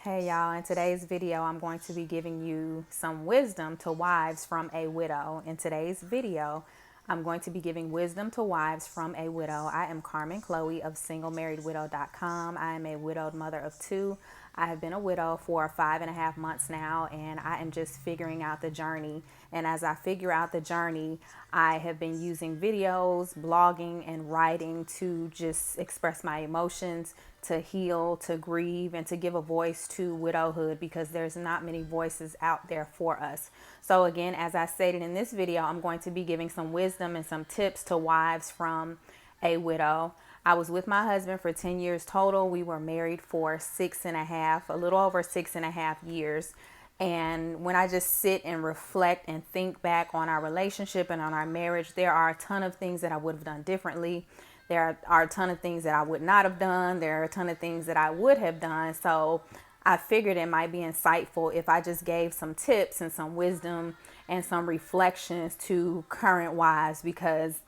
Hey y'all, in today's video, I'm going to be giving you some wisdom to wives from a widow. In today's video, I'm going to be giving wisdom to wives from a widow. I am Carmen Chloe of SingleMarriedWidow.com. I am a widowed mother of two. I have been a widow for 5.5 months now, and I am just figuring out the journey. And as I figure out the journey, I have been using videos, blogging, and writing to just express my emotions, to heal, to grieve, and to give a voice to widowhood because there's not many voices out there for us. So again, as I stated in this video, I'm going to be giving some wisdom and some tips to wives from a widow. I was with my husband for 10 years total. We were married for 6.5, a little over 6.5 years. And when I just sit and reflect and think back on our relationship and on our marriage, there are a ton of things that I would have done differently. There are a ton of things that I would not have done. There are a ton of things that I would have done. So I figured it might be insightful if I just gave some tips and some wisdom and some reflections to current wives, because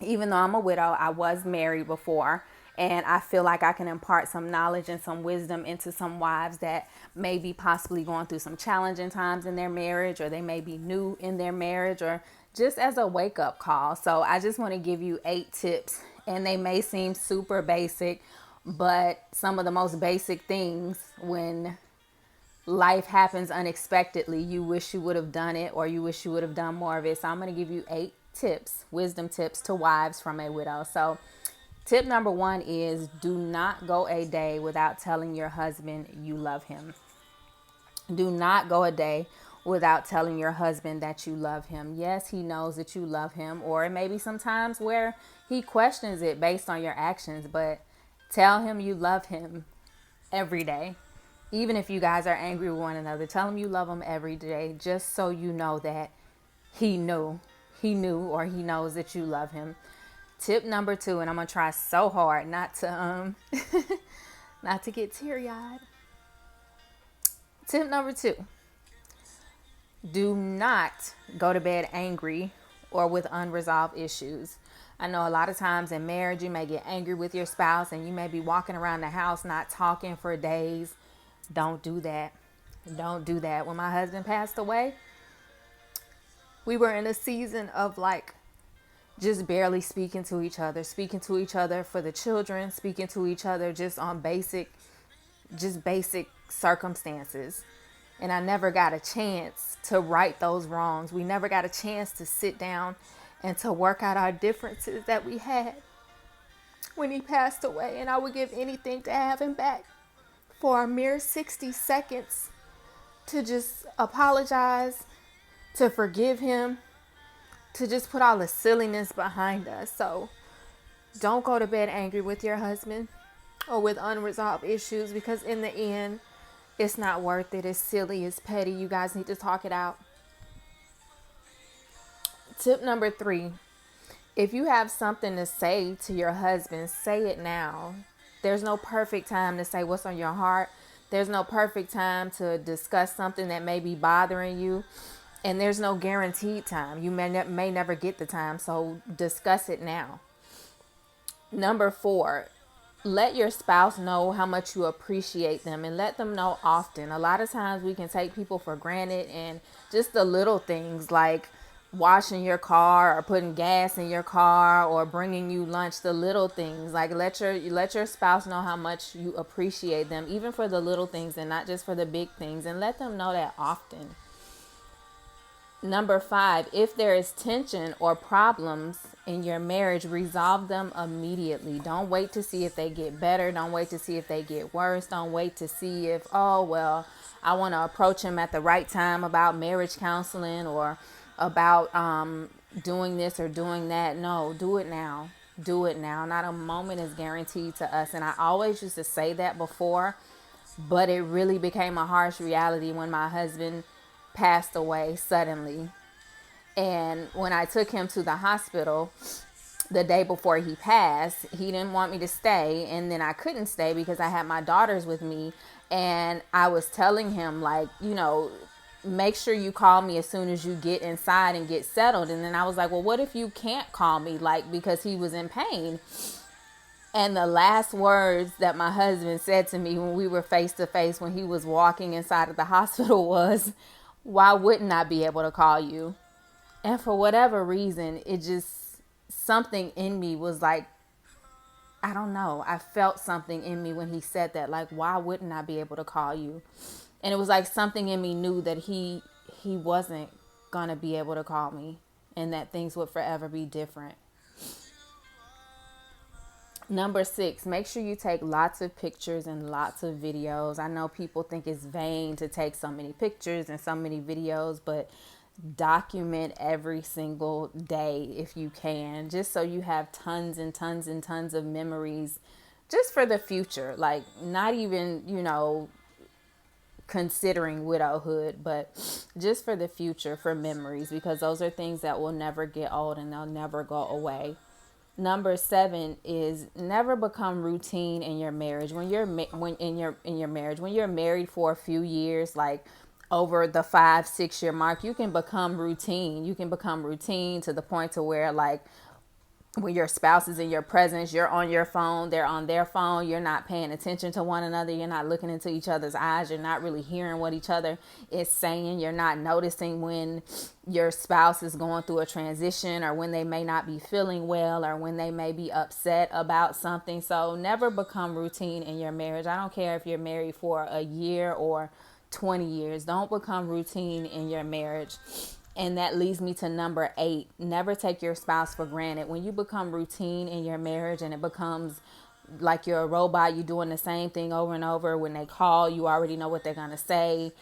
even though I'm a widow, I was married before, and I feel like I can impart some knowledge and some wisdom into some wives that may be possibly going through some challenging times in their marriage, or they may be new in their marriage, or just as a wake-up call. So I just want to give you 8 tips, and they may seem super basic, but some of the most basic things, when life happens unexpectedly, you wish you would have done it, or you wish you would have done more of it. So I'm going to give you 8 tips, wisdom tips to wives from a widow. So tip number 1 is, do not go a day without telling your husband you love him. Do not go a day without telling your husband that you love him. Yes, he knows that you love him, or it may be sometimes where he questions it based on your actions, but tell him you love him every day. Even if you guys are angry with one another, tell him you love him every day, just so you know that he knew, or he knows that you love him. Tip number 2, and I'm gonna try so hard not to not to get teary-eyed. Tip number 2, do not go to bed angry or with unresolved issues. I know a lot of times in marriage, you may get angry with your spouse and you may be walking around the house not talking for days. Don't do that. Don't do that. When my husband passed away, we were in a season of like just barely speaking to each other for the children, speaking to each other just on basic circumstances. And I never got a chance to right those wrongs. We never got a chance to sit down and to work out our differences that we had when he passed away. And I would give anything to have him back for a mere 60 seconds to just apologize, to forgive him, to just put all the silliness behind us. So don't go to bed angry with your husband or with unresolved issues, because in the end, it's not worth it. It's silly. It's petty. You guys need to talk it out. Tip number 3, if you have something to say to your husband, say it now. There's no perfect time to say what's on your heart. There's no perfect time to discuss something that may be bothering you. And there's no guaranteed time. You may never get the time. So discuss it now. Number 4, let your spouse know how much you appreciate them, and let them know often. A lot of times we can take people for granted, and just the little things like washing your car or putting gas in your car or bringing you lunch, the little things, like let your spouse know how much you appreciate them, even for the little things and not just for the big things, and let them know that often. Number 5, if there is tension or problems in your marriage, resolve them immediately. Don't wait to see if they get better. Don't wait to see if they get worse. Don't wait to see if, oh, well, I want to approach him at the right time about marriage counseling or about doing this or doing that. No, do it now. Do it now. Not a moment is guaranteed to us. And I always used to say that before, but it really became a harsh reality when my husband passed away suddenly. And when I took him to the hospital the day before he passed, he didn't want me to stay, and then I couldn't stay because I had my daughters with me. And I was telling him, like, make sure you call me as soon as you get inside and get settled. And then I was like, well, what if you can't call me, like, because he was in pain? And the last words that my husband said to me when we were face to face, when he was walking inside of the hospital, was, "Why wouldn't I be able to call you?" And for whatever reason, it just, something in me was like, I don't know. I felt something in me when he said that, like, why wouldn't I be able to call you? And it was like something in me knew that he wasn't gonna be able to call me, and that things would forever be different. Number 6, make sure you take lots of pictures and lots of videos. I know people think it's vain to take so many pictures and so many videos, but document every single day if you can, just so you have tons and tons and tons of memories just for the future. Like, not even, considering widowhood, but just for the future, for memories, because those are things that will never get old and they'll never go away. Number 7 is never become routine in your marriage. When you're in your marriage, when you're married for a few years, like over the 5-6 year mark, you can become routine. You can become routine to the point to where, like, when your spouse is in your presence, you're on your phone, they're on their phone, you're not paying attention to one another, you're not looking into each other's eyes, you're not really hearing what each other is saying, you're not noticing when your spouse is going through a transition, or when they may not be feeling well, or when they may be upset about something. So never become routine in your marriage. I don't care if you're married for a year or 20 years. Don't become routine in your marriage. And that leads me to number 8. Never take your spouse for granted. When you become routine in your marriage and it becomes like you're a robot, you're doing the same thing over and over. When they call, you already know what they're going to say.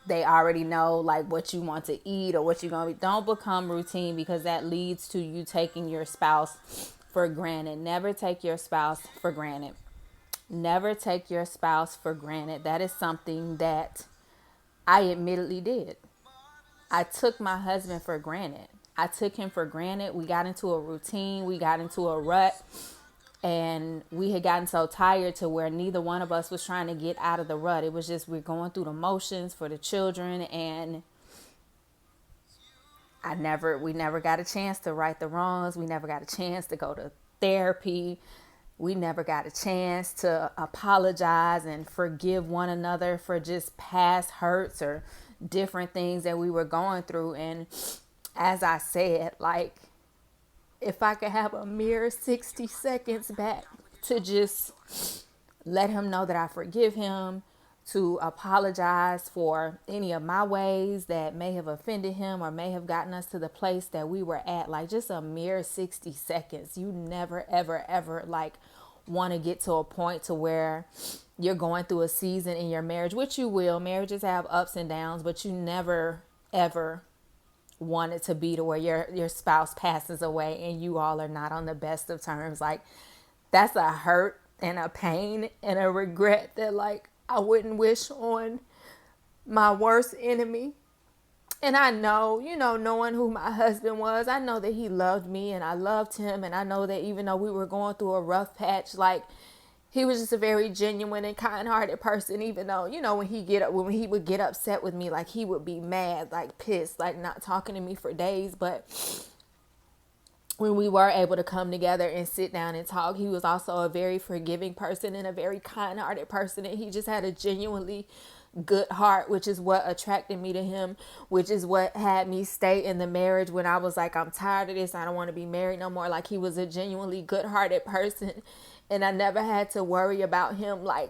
They already know, like, what you want to eat or what you're going to be. Don't become routine, because that leads to you taking your spouse for granted. Never take your spouse for granted. Never take your spouse for granted. That is something that I admittedly did. I took my husband for granted. I took him for granted. We got into a routine. We got into a rut. And we had gotten so tired to where neither one of us was trying to get out of the rut. It was just, we're going through the motions for the children. And we never got a chance to right the wrongs. We never got a chance to go to therapy. We never got a chance to apologize and forgive one another for just past hurts or different things that we were going through. And as I said, like, if I could have a mere 60 seconds back to just let him know that I forgive him, to apologize for any of my ways that may have offended him or may have gotten us to the place that we were at, like, just a mere 60 seconds. You never, ever, ever, like, want to get to a point to where you're going through a season in your marriage, which you will. Marriages have ups and downs, but you never, ever want it to be to where your spouse passes away and you all are not on the best of terms. Like, that's a hurt and a pain and a regret that, like, I wouldn't wish on my worst enemy. And I know, knowing who my husband was, I know that he loved me and I loved him. And I know that even though we were going through a rough patch, like, he was just a very genuine and kind-hearted person. Even though, when he would get upset with me, like, he would be mad, like, pissed, like, not talking to me for days. But when we were able to come together and sit down and talk, he was also a very forgiving person and a very kind-hearted person. And he just had a genuinely good heart, which is what attracted me to him, which is what had me stay in the marriage when I was like, I'm tired of this, I don't want to be married no more. Like, he was a genuinely good-hearted person, and I never had to worry about him, like,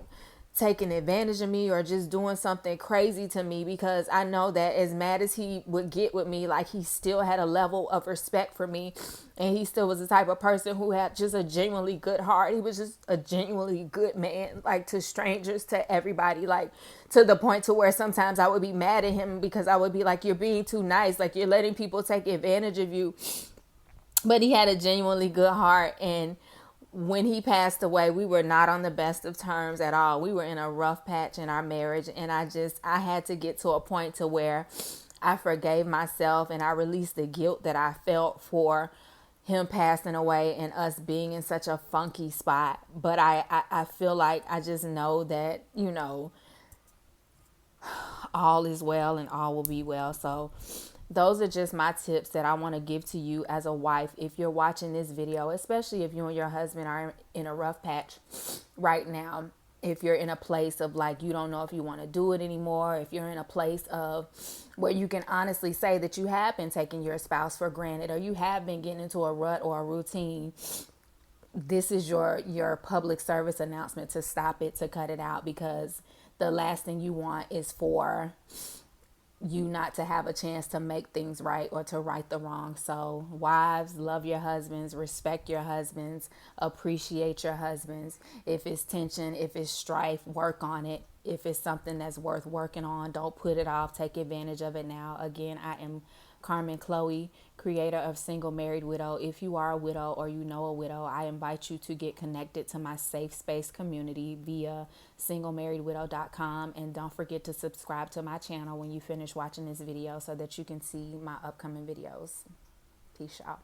taking advantage of me or just doing something crazy to me, because I know that as mad as he would get with me, like, he still had a level of respect for me, and he still was the type of person who had just a genuinely good heart. He was just a genuinely good man, like, to strangers, to everybody, like, to the point to where sometimes I would be mad at him because I would be like, you're being too nice, like, you're letting people take advantage of you. But he had a genuinely good heart. And when he passed away, we were not on the best of terms at all. We were in a rough patch in our marriage, and I had to get to a point to where I forgave myself and I released the guilt that I felt for him passing away and us being in such a funky spot. But I feel like I just know that, all is well and all will be well. So those are just my tips that I want to give to you as a wife. If you're watching this video, especially if you and your husband are in a rough patch right now, if you're in a place of like, you don't know if you want to do it anymore, if you're in a place of where you can honestly say that you have been taking your spouse for granted, or you have been getting into a rut or a routine, this is your public service announcement to stop it, to cut it out, because the last thing you want is for you not to have a chance to make things right or to right the wrong. So wives, love your husbands, respect your husbands, appreciate your husbands. If it's tension, if it's strife, work on it. If it's something that's worth working on, don't put it off. Take advantage of it now. Again, I am Carmen Chloe, creator of Single Married Widow. If you are a widow or you know a widow, I invite you to get connected to my safe space community via singlemarriedwidow.com. And don't forget to subscribe to my channel when you finish watching this video so that you can see my upcoming videos. Peace out.